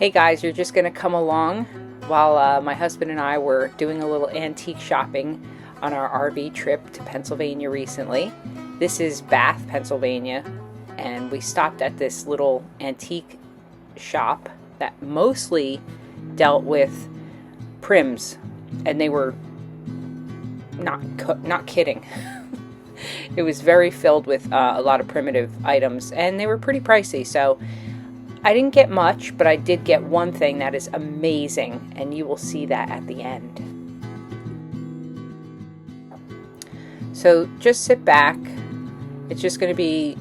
Hey guys, you're just going to come along while my husband and I were doing a little antique shopping on our RV trip to Pennsylvania recently. This is Bath, Pennsylvania, and we stopped at this little antique shop that mostly dealt with prims, and they were not kidding. It was very filled with a lot of primitive items, and they were pretty pricey, so I didn't get much, but I did get one thing that is amazing, and you will see that at the end. So just sit back. It's just going to be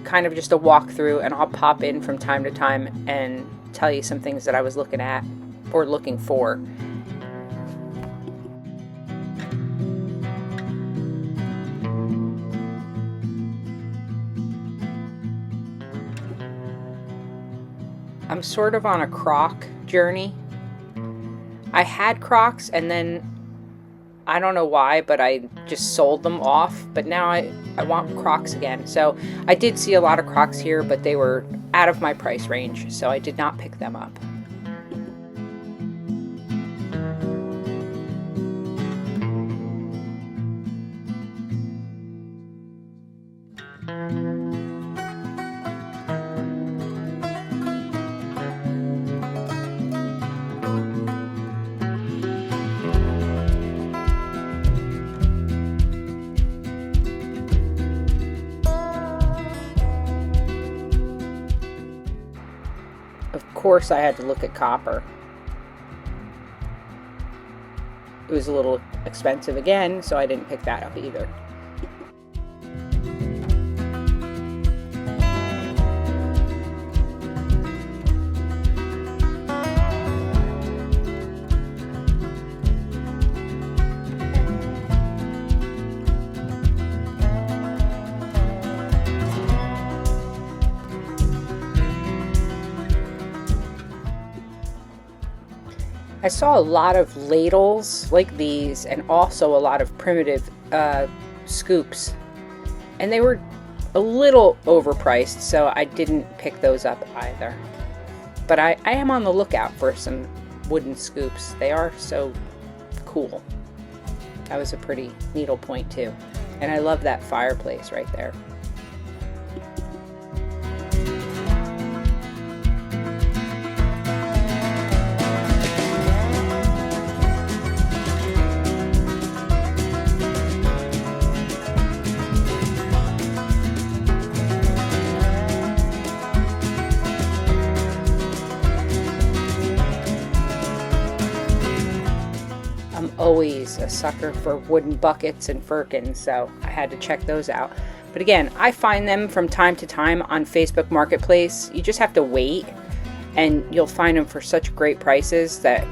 kind of just a walkthrough, and I'll pop in from time to time and tell you some things that I was looking at or looking for. I'm sort of on a Croc journey. I had Crocs and then I don't know why, but I just sold them off. But now I want Crocs again. So I did see a lot of Crocs here, but they were out of my price range, so I did not pick them up. Of course I had to look at copper. It was a little expensive again, so I didn't pick that up either. I saw a lot of ladles like these and also a lot of primitive scoops, and they were a little overpriced, so I didn't pick those up either. But I am on the lookout for some wooden scoops. They are so cool. That was a pretty needle point too. And I love that fireplace right there. I'm always a sucker for wooden buckets and firkins, so I had to check those out. But again, I find them from time to time on Facebook Marketplace. You just have to wait, and you'll find them for such great prices that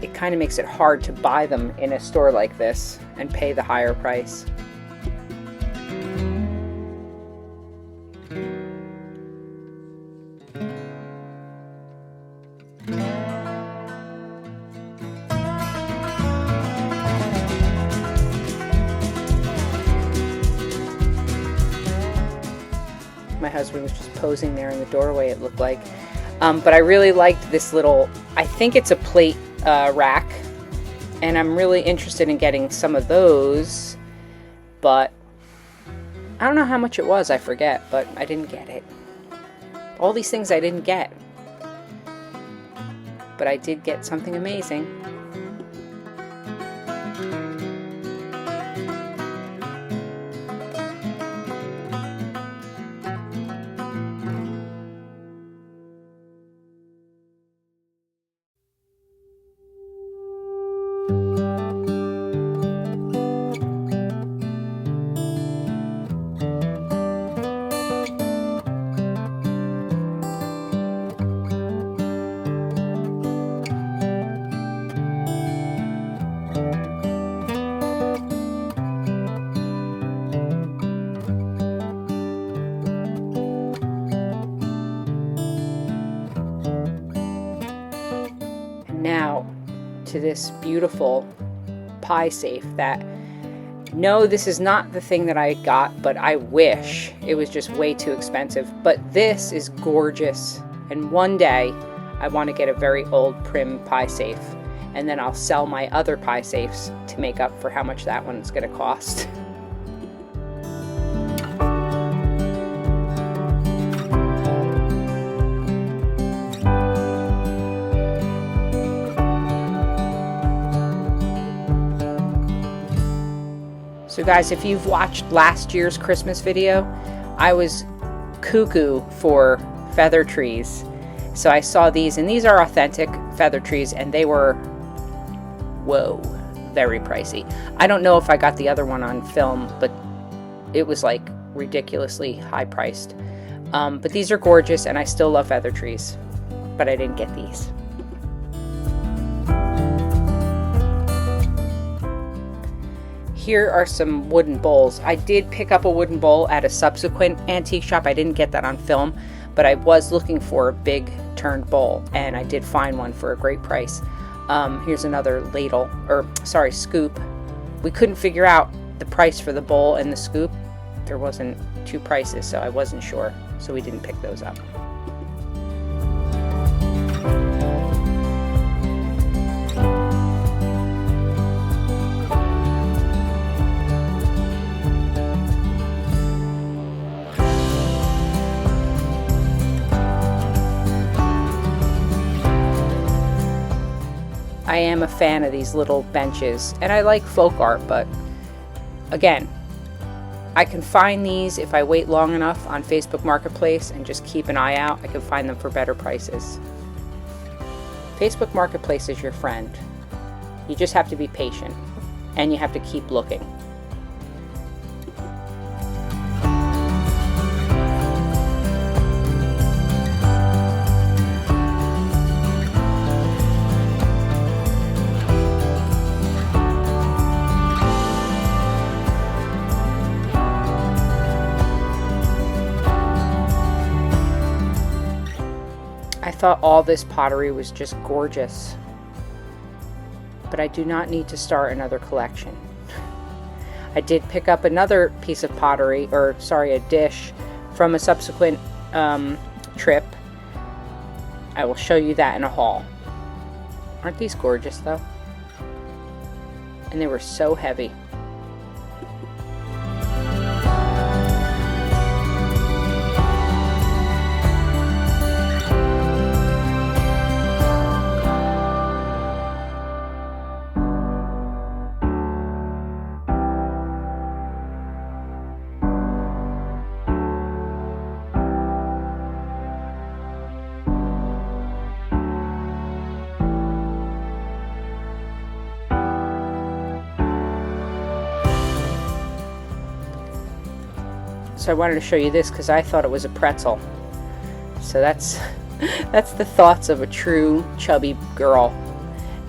it kind of makes it hard to buy them in a store like this and pay the higher price. My husband was just posing there in the doorway, it looked like. But I really liked this little, I think it's a plate rack, and I'm really interested in getting some of those, but I don't know how much it was, I forget, but I didn't get it. All these things I didn't get, but I did get something amazing. Now to this beautiful pie safe that, no, this is not the thing that I got, but I wish it was just way too expensive. But this is gorgeous, and one day I want to get a very old prim pie safe, and then I'll sell my other pie safes to make up for how much that one's going to cost. So guys, if you've watched last year's Christmas video, I was cuckoo for feather trees. So I saw these, and these are authentic feather trees, and they were, whoa, very pricey. I don't know if I got the other one on film, but it was like ridiculously high priced. But these are gorgeous, and I still love feather trees, but I didn't get these. Here are some wooden bowls. I did pick up a wooden bowl at a subsequent antique shop. I didn't get that on film, but I was looking for a big turned bowl, and I did find one for a great price. Here's another ladle, or sorry, scoop. We couldn't figure out the price for the bowl and the scoop. There wasn't two prices, so I wasn't sure, so we didn't pick those up. I am a fan of these little benches, and I like folk art, but again, I can find these if I wait long enough on Facebook Marketplace and just keep an eye out. I can find them for better prices. Facebook Marketplace is your friend. You just have to be patient, and you have to keep looking. I thought all this pottery was just gorgeous, but I do not need to start another collection. I did pick up another piece of pottery, or sorry, a dish from a subsequent trip. I will show you that in a haul. Aren't these gorgeous though? And they were so heavy. So I wanted to show you this because I thought it was a pretzel. So that's the thoughts of a true chubby girl.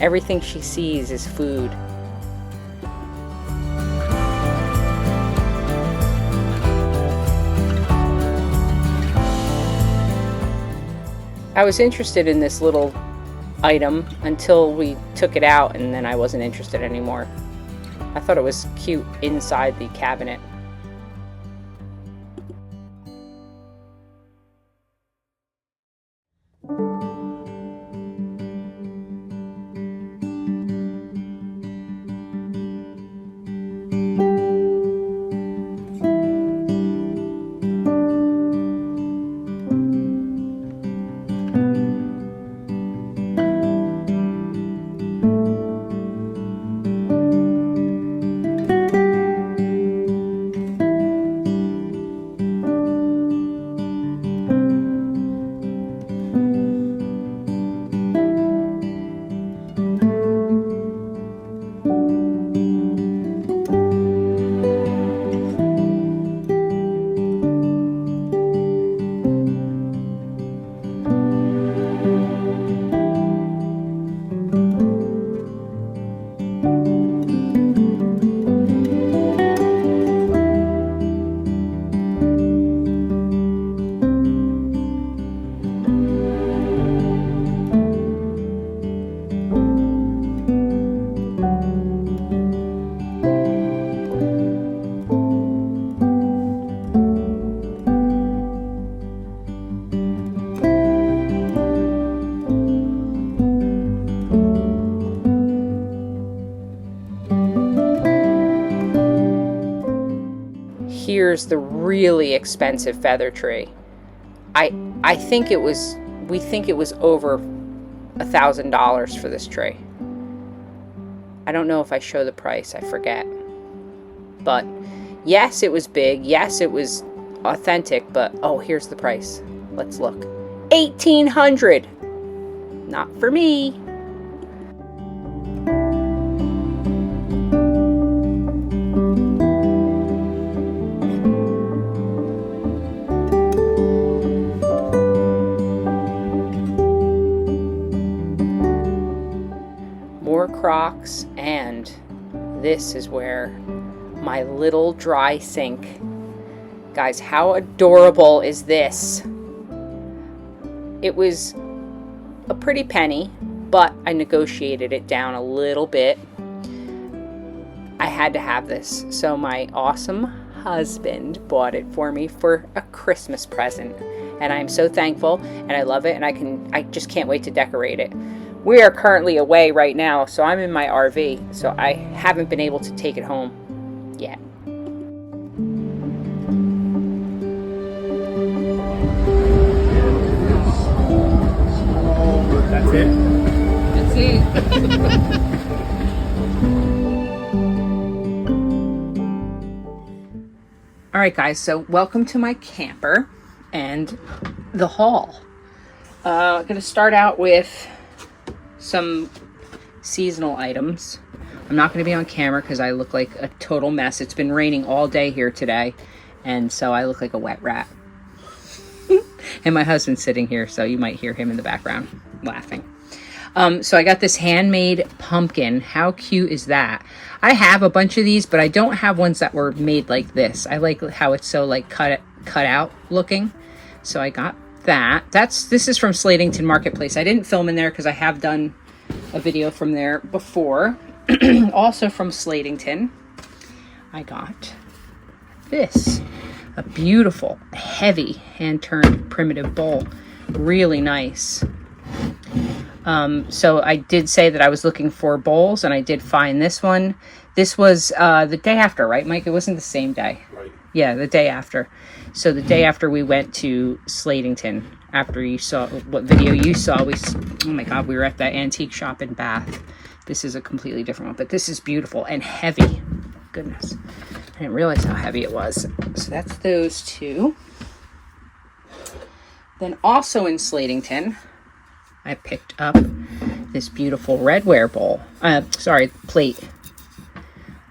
Everything she sees is food. I was interested in this little item until we took it out, and then I wasn't interested anymore. I thought it was cute inside the cabinet. here's the really expensive feather tree. I think it was, we think it was over $1,000 for this tree. I don't know if I show the price, I forget. But yes, it was big. Yes, it was authentic, but oh, here's the price. Let's look. $1,800. Not for me. More Crocs, and this is where my little dry sink. Guys, how adorable is this? It was a pretty penny, but I negotiated it down a little bit. I had to have this, so my awesome husband bought it for me for a Christmas present, and I'm so thankful, and I love it, and I just can't wait to decorate it. We are currently away right now, so I'm in my RV, so I haven't been able to take it home yet. That's it. That's it. All right, guys, so welcome to my camper and the haul. I'm going to start out with some seasonal items. I'm not going to be on camera because I look like a total mess. It's been raining all day here today, and so I look like a wet rat. And my husband's sitting here, so you might hear him in the background laughing. So I got this handmade pumpkin. How cute is that? I have a bunch of these, but I don't have ones that were made like this. I like how it's so like cut out looking. So I got that. This is from Slatington Marketplace. I didn't film in there because I have done a video from there before. Also from Slatington, I got this. A beautiful, heavy, hand-turned primitive bowl. Really nice. So I did say that I was looking for bowls, and I did find this one. This was the day after, right, Mike? It wasn't the same day. Right. Yeah, the day after. So the day after we went to Slatington, after you saw what video you saw, oh my God, we were at that antique shop in Bath. This is a completely different one, but this is beautiful and heavy. Goodness. I didn't realize how heavy it was. So that's those two. Then also in Slatington, I picked up this beautiful redware bowl. Plate.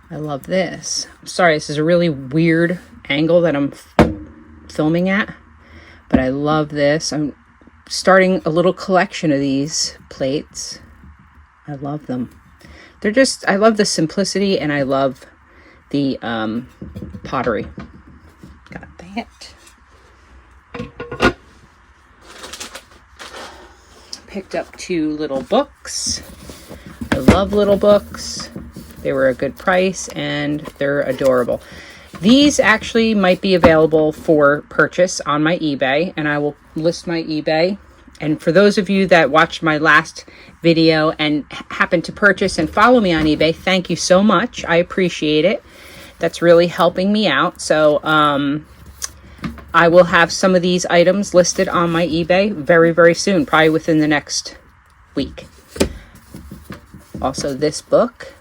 I love this. I'm sorry, this is a really weird angle that I'm filming at, but I love this. I'm starting a little collection of these plates. I love them. I love the simplicity, and I love the pottery. Got that. Picked up 2 little books. I love little books. They were a good price, and they're adorable. These actually might be available for purchase on my eBay, and I will list my eBay. And for those of you that watched my last video and happened to purchase and follow me on eBay, thank you so much. I appreciate it. That's really helping me out. So I will have some of these items listed on my eBay very, very soon, probably within the next week. Also, this book.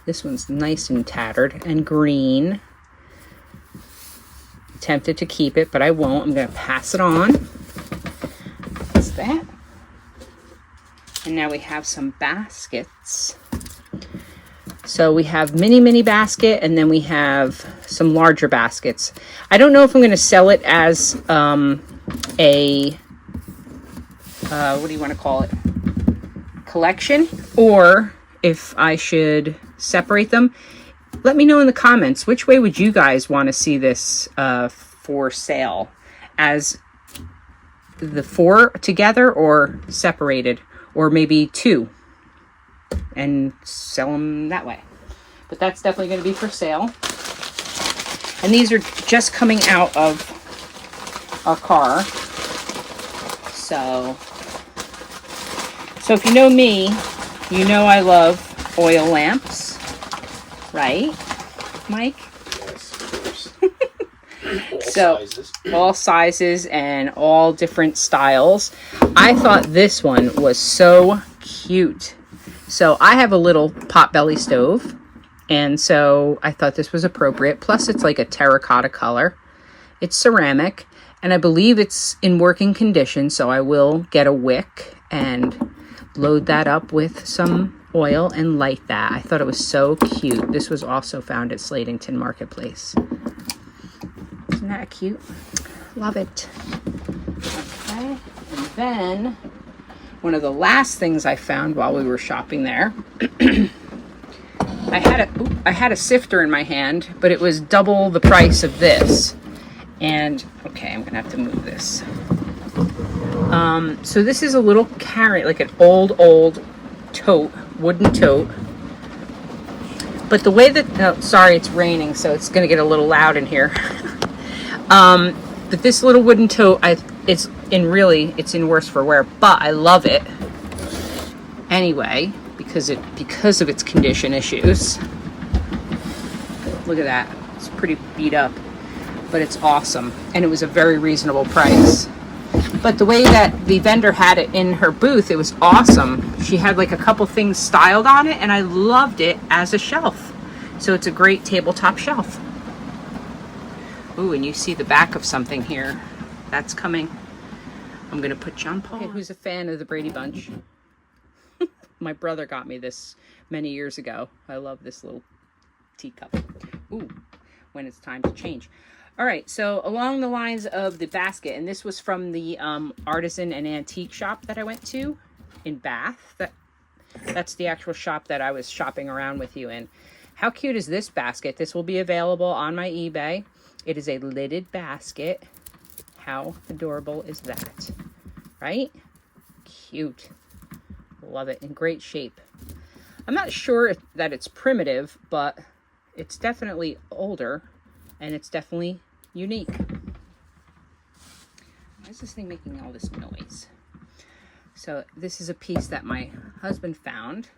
This one's nice and tattered and green. I'm tempted to keep it, but I won't. I'm going to pass it on. That's that. And now we have some baskets. So we have mini basket, and then we have some larger baskets. I don't know if I'm going to sell it as what do you want to call it? Collection, or if I should separate them. Let me know in the comments, which way would you guys want to see this for sale? As the 4 together, or separated, or maybe 2 and sell them that way. But that's definitely going to be for sale. And these are just coming out of our car. So if you know me, you know I love oil lamps, right, Mike? Yes, of course. All So, sizes. all sizes and all different styles. I thought this one was so cute. So I have a little potbelly stove, and so I thought this was appropriate. Plus it's like a terracotta color. It's ceramic, and I believe it's in working condition, so I will get a wick and load that up with some oil and light that. I thought it was so cute. This was also found at Slatington Marketplace. Isn't that cute? Love it. Okay, and then one of the last things I found while we were shopping there, I had a sifter in my hand, but it was double the price of this. And okay, I'm gonna have to move this. So this is a little carry, like an old tote, wooden tote. But the way that, oh, sorry, it's raining, so it's gonna get a little loud in here. But this little wooden tote, it's in worse for wear, but I love it anyway because of its condition issues. Look at that, it's pretty beat up, but it's awesome, and it was a very reasonable price. But the way that the vendor had it in her booth, it was awesome. She had like a couple things styled on it, and I loved it as a shelf. So it's a great tabletop shelf. Ooh, and you see the back of something here. That's coming. I'm gonna put John Paul. Okay, who's a fan of the Brady Bunch? My brother got me this many years ago. I love this little teacup. Ooh, when it's time to change. All right, so along the lines of the basket, and this was from the artisan and antique shop that I went to in Bath. That's the actual shop that I was shopping around with you in. How cute is this basket? This will be available on my eBay. It is a lidded basket. How adorable is that? Right? Cute. Love it. In great shape. I'm not sure that it's primitive, but it's definitely older, and it's definitely unique. Why is this thing making all this noise? So this is a piece that my husband found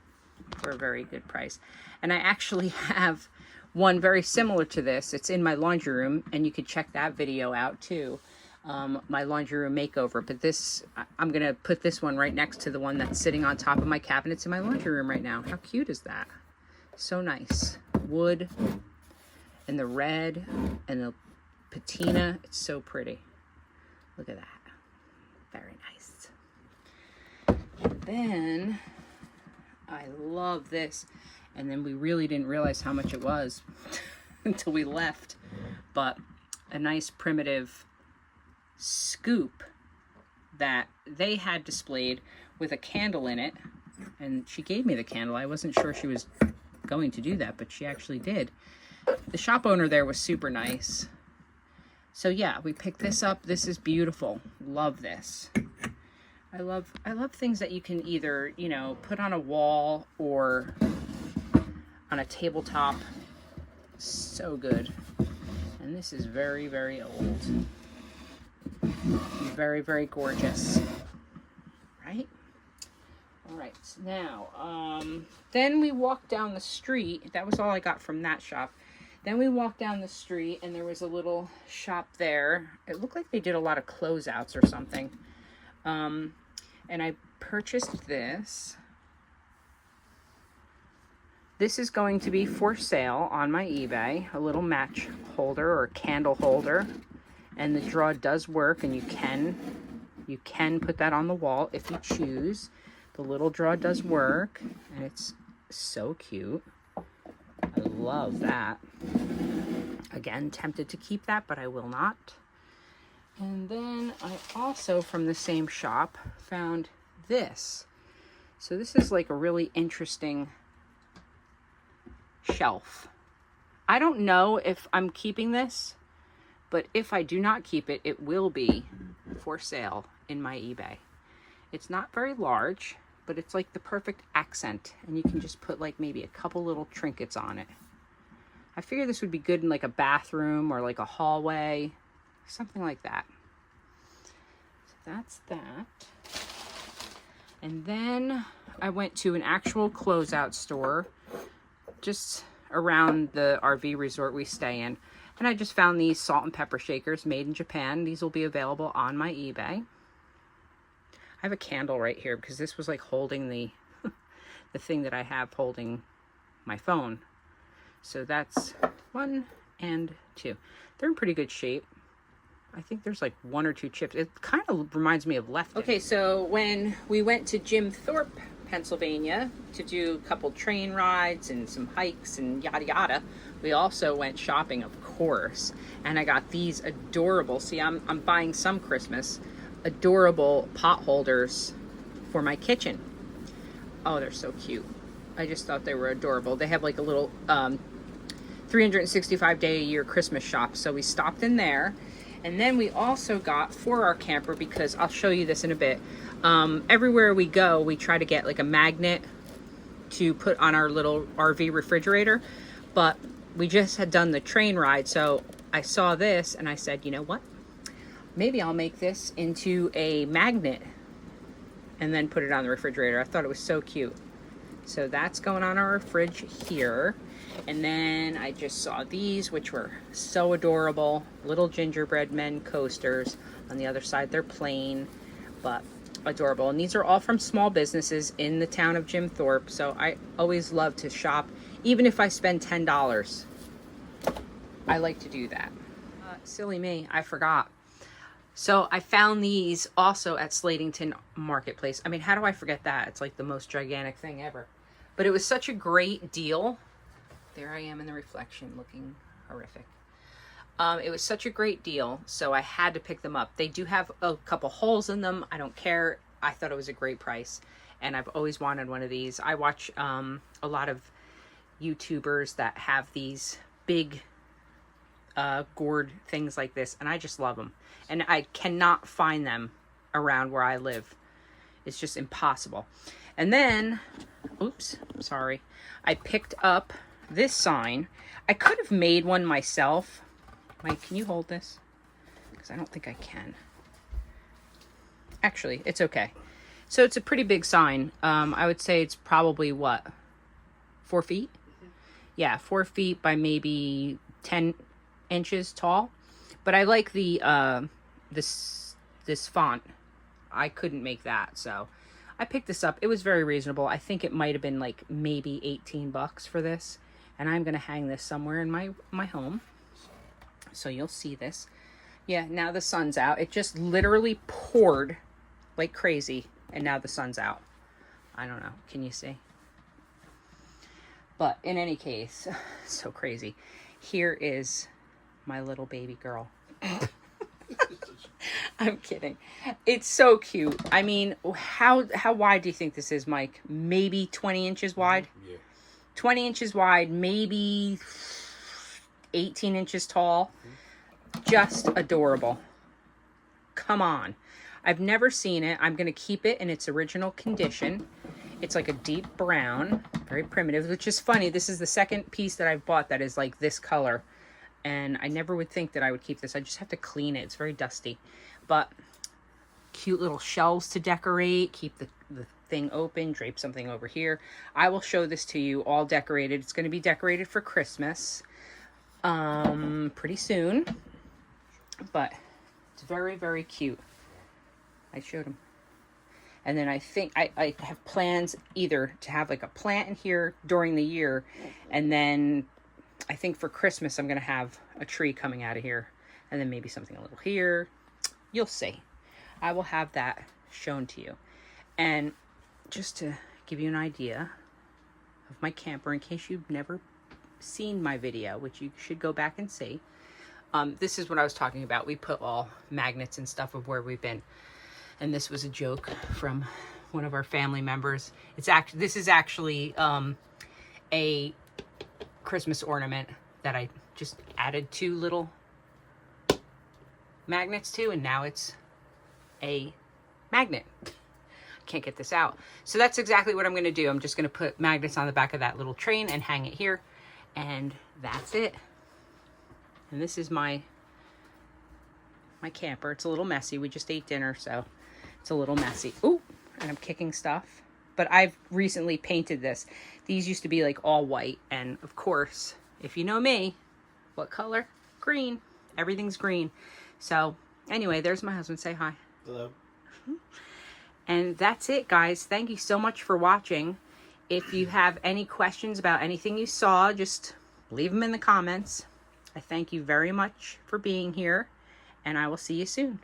for a very good price. And I actually have one very similar to this. It's in my laundry room, and you could check that video out too. My laundry room makeover. But this, I'm going to put this one right next to the one that's sitting on top of my cabinets in my laundry room right now. How cute is that? So nice. Wood and the red and the patina. It's so pretty. Look at that. Very nice. And then I love this. And then we really didn't realize how much it was until we left. But a nice primitive scoop that they had displayed with a candle in it. And she gave me the candle. I wasn't sure she was going to do that, but she actually did. The shop owner there was super nice. So yeah, we picked this up. This is beautiful. Love this. I love things that you can either, you know, put on a wall or on a tabletop. So good. And this is very, very old. Very, very gorgeous. Right? All right. Now, then we walked down the street. That was all I got from that shop. Then we walked down the street, and there was a little shop there. It looked like they did a lot of closeouts or something. And I purchased this. This is going to be for sale on my eBay. A little match holder or candle holder. And the draw does work, and you can put that on the wall if you choose. The little draw does work, and it's so cute. I love that. Again, tempted to keep that, but I will not. And then I also, from the same shop, found this. So this is like a really interesting shelf. I don't know if I'm keeping this, but if I do not keep it, it will be for sale in my eBay. It's not very large, but it's like the perfect accent, and you can just put like maybe a couple little trinkets on it. I figure this would be good in like a bathroom or like a hallway, something like that. So that's that. And then I went to an actual closeout store just around the RV resort we stay in. And I just found these salt and pepper shakers made in Japan. These will be available on my eBay. I have a candle right here because this was like holding the the thing that I have holding my phone. So that's 1 and 2. They're in pretty good shape. I think there's like 1 or 2 chips. It kind of reminds me of left. Okay, so when we went to Jim Thorpe, Pennsylvania to do a couple train rides and some hikes and yada yada, we also went shopping, of course. And I got these adorable, see, I'm buying some Christmas, adorable pot holders for my kitchen. Oh, they're so cute. I just thought they were adorable. They have like a little 365-day-a-year Christmas shop. So we stopped in there. And then we also got for our camper, because I'll show you this in a bit. Everywhere we go, we try to get like a magnet to put on our little RV refrigerator. But we just had done the train ride. So I saw this and I said, you know what? Maybe I'll make this into a magnet and then put it on the refrigerator. I thought it was so cute. So that's going on our fridge here. And then I just saw these, which were so adorable. Little gingerbread men coasters. On the other side, they're plain, but adorable. And these are all from small businesses in the town of Jim Thorpe. So I always love to shop. Even if I spend $10, I like to do that. Silly me, I forgot. So I found these also at Slatington Marketplace. I mean, how do I forget that? It's like the most gigantic thing ever. But it was such a great deal. There I am in the reflection looking horrific. It was such a great deal, so I had to pick them up. They do have a couple holes in them. I don't care. I thought it was a great price, and I've always wanted one of these. I watch a lot of YouTubers that have these big gourd things like this, and I just love them. And I cannot find them around where I live. It's just impossible. And then, oops, sorry. I picked up this sign. I could have made one myself. Mike, can you hold this? Because I don't think I can. Actually, it's okay. So it's a pretty big sign. I would say it's probably what? 4 feet? Yeah, 4 feet by maybe 10 inches tall. But I like the this font. I couldn't make that, so I picked this up. It was very reasonable. I think it might have been like maybe $18 for this. And I'm going to hang this somewhere in my home. So you'll see this. Yeah, now the sun's out. It just literally poured like crazy. And now the sun's out. I don't know. Can you see? But in any case, so crazy. Here is my little baby girl. I'm kidding. It's so cute. I mean, how wide do you think this is, Mike? Maybe 20 inches wide? Yeah. 20 inches wide, maybe 18 inches tall. Just adorable. Come on. I've never seen it. I'm going to keep it in its original condition. It's like a deep brown, very primitive, which is funny. This is the second piece that I've bought that is like this color. And I never would think that I would keep this. I just have to clean it. It's very dusty. But cute little shelves to decorate. Keep the thing open. Drape something over here. I will show this to you all decorated. It's going to be decorated for Christmas pretty soon. But it's very, very cute. I showed him. And then I think I have plans either to have like a plant in here during the year. And then I think for Christmas, I'm going to have a tree coming out of here. And then maybe something a little here. You'll see. I will have that shown to you. And just to give you an idea of my camper, in case you've never seen my video, which you should go back and see. This is what I was talking about. We put all magnets and stuff of where we've been. And this was a joke from one of our family members. This is actually a Christmas ornament that I just added 2 little magnets to, and now it's a magnet. Can't get this out. So that's exactly what I'm going to do. I'm just going to put magnets on the back of that little train and hang it here, and that's it. And this is my camper. It's a little messy. We just ate dinner, so it's a little messy. Ooh, and I'm kicking stuff. but I've recently painted this. These used to be like all white, and of course, if you know me, what color? Green. Everything's green. So anyway, there's my husband. Say hi. Hello. And that's it, guys. Thank you so much for watching. If you have any questions about anything you saw, just leave them in the comments. I thank you very much for being here, and I will see you soon.